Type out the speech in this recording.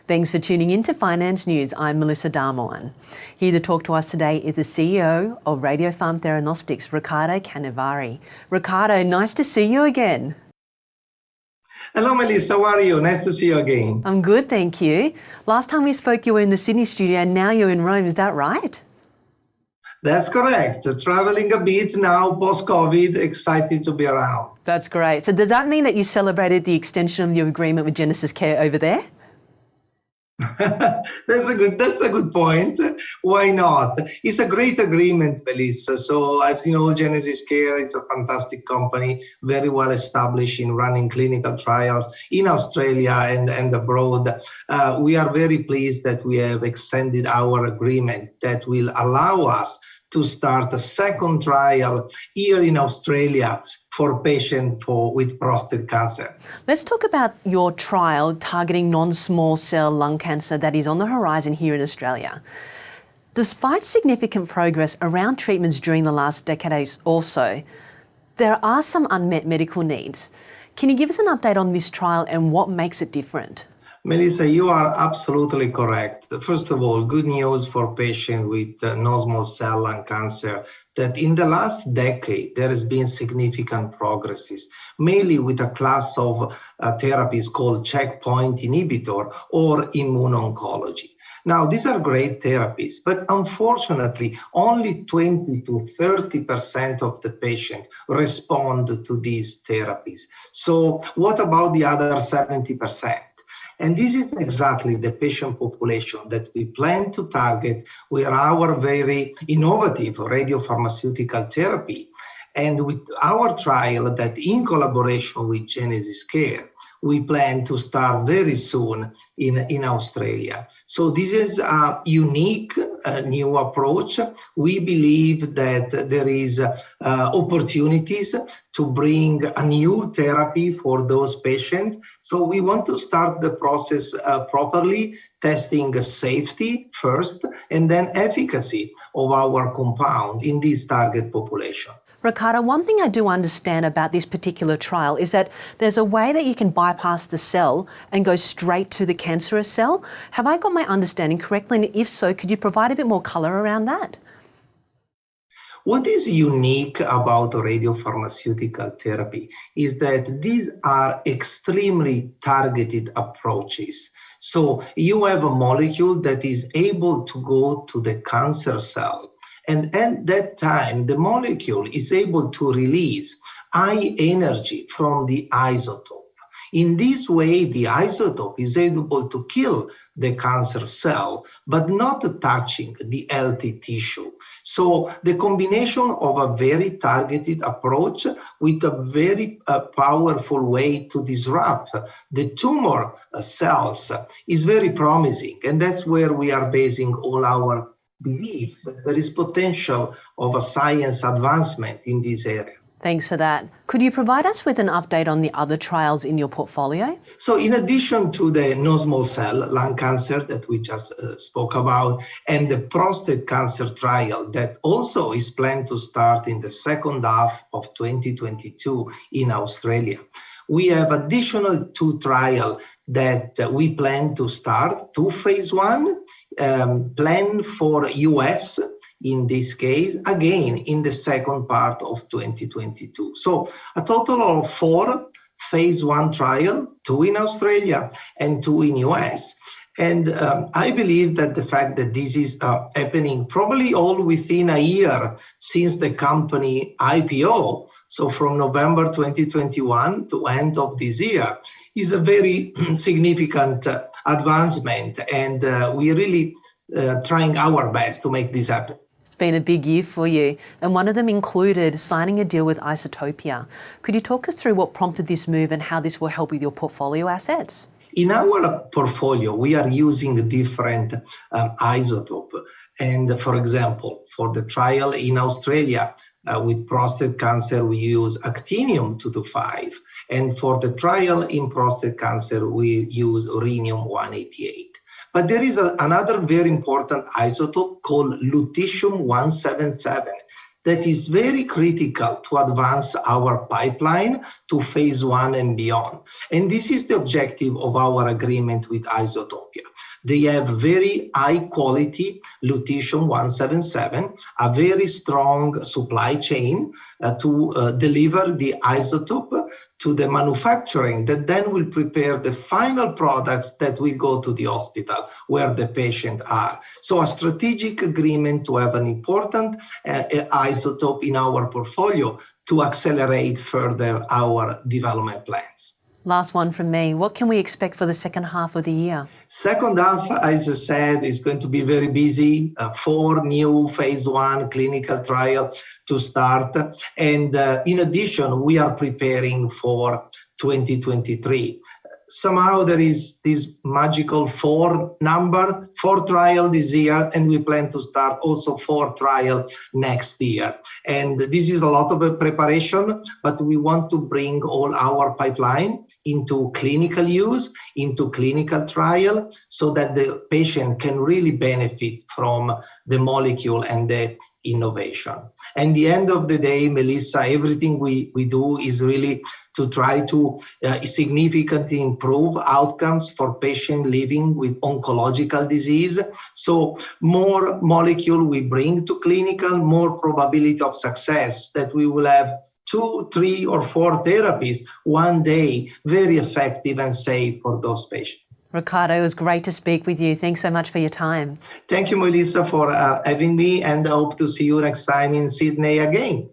Thanks for tuning in to Finance News. I'm Melissa Darmohan. Here to talk to us today is the CEO of Radiopharm Theranostics, Riccardo Canevari. Riccardo, nice to see you again. Hello, Melissa. How are you? Nice to see you again. I'm good, thank you. Last time we spoke, you were in the Sydney studio, and now you're in Rome. Is that right? That's correct. Traveling a bit now, post-COVID, excited to be around. That's great. So does that mean that you celebrated the extension of your agreement with Genesis Care over there? That's a good point. Why not? It's a great agreement, Melissa. So as you know, Genesis Care is a fantastic company, very well established in running clinical trials in Australia and abroad. We are very pleased that we have extended our agreement that will allow us to start a second trial here in Australia for patients with prostate cancer. Let's talk about your trial targeting non-small cell lung cancer that is on the horizon here in Australia. Despite significant progress around treatments during the last decade or so, there are some unmet medical needs. Can you give us an update on this trial and what makes it different? Melissa, you are absolutely correct. First of all, good news for patients with non-small cell lung cancer that in the last decade, there has been significant progresses, mainly with a class of therapies called checkpoint inhibitor or immuno-oncology. Now, these are great therapies, but unfortunately, only 20 to 30% of the patients respond to these therapies. So what about the other 70%? And this is exactly the patient population that we plan to target with our very innovative radiopharmaceutical therapy. And with our trial that in collaboration with Genesis Care, we plan to start very soon in Australia. So this is a unique new approach. We believe that there is opportunities to bring a new therapy for those patients. So we want to start the process properly, testing safety first, and then efficacy of our compound in this target population. Riccardo, one thing I do understand about this particular trial is that there's a way that you can bypass the cell and go straight to the cancerous cell. Have I got my understanding correctly? And if so, could you provide a bit more colour around that? What is unique about radiopharmaceutical therapy is that these are extremely targeted approaches. So you have a molecule that is able to go to the cancer cell. And at that time, the molecule is able to release high energy from the isotope. In this way, the isotope is able to kill the cancer cell, but not touching the healthy tissue. So the combination of a very targeted approach with a very powerful way to disrupt the tumor cells is very promising. And that's where we are basing all our belief that there is potential of a science advancement in this area. Thanks for that. Could you provide us with an update on the other trials in your portfolio? So in addition to the non-small cell lung cancer that we just spoke about and the prostate cancer trial that also is planned to start in the second half of 2022 in Australia, we have additional 2 trials that we plan to start, 2 phase 1, planned for US in this case, again, in the second part of 2022. So a total of 4 phase 1 trials, 2 in Australia and 2 in US. And I believe that the fact that this is happening probably all within a year since the company IPO, so from November 2021 to end of this year, is a very significant advancement. And we're really trying our best to make this happen. It's been a big year for you, and one of them included signing a deal with Isotopia. Could you talk us through what prompted this move and how this will help with your portfolio assets? In our portfolio, we are using different isotopes. And for example, for the trial in Australia with prostate cancer, we use actinium-225. And for the trial in prostate cancer, we use rhenium-188. But there is another very important isotope called lutetium-177 that is very critical to advance our pipeline to phase 1 and beyond. And this is the objective of our agreement with Isotopia. They have very high quality lutetium-177, a very strong supply chain to deliver the isotope to the manufacturing that then will prepare the final products that will go to the hospital where the patient are. So a strategic agreement to have an important isotope in our portfolio to accelerate further our development plans. Last one from me. What can we expect for the second half of the year? Second half, as I said, is going to be very busy. 4 new phase 1 clinical trials to start. And in addition, we are preparing for 2023. Somehow there is this magical 4 trial this year, and we plan to start also 4 trial next year. And this is a lot of preparation, but we want to bring all our pipeline into clinical use, into clinical trial, so that the patient can really benefit from the molecule and the innovation. And the end of the day, Melissa, everything we do is really to try to significantly improve outcomes for patients living with oncological disease. So more molecule we bring to clinical, more probability of success that we will have 2, 3, or 4 therapies one day, very effective and safe for those patients. Riccardo, it was great to speak with you. Thanks so much for your time. Thank you, Melissa, for having me, and I hope to see you next time in Sydney again.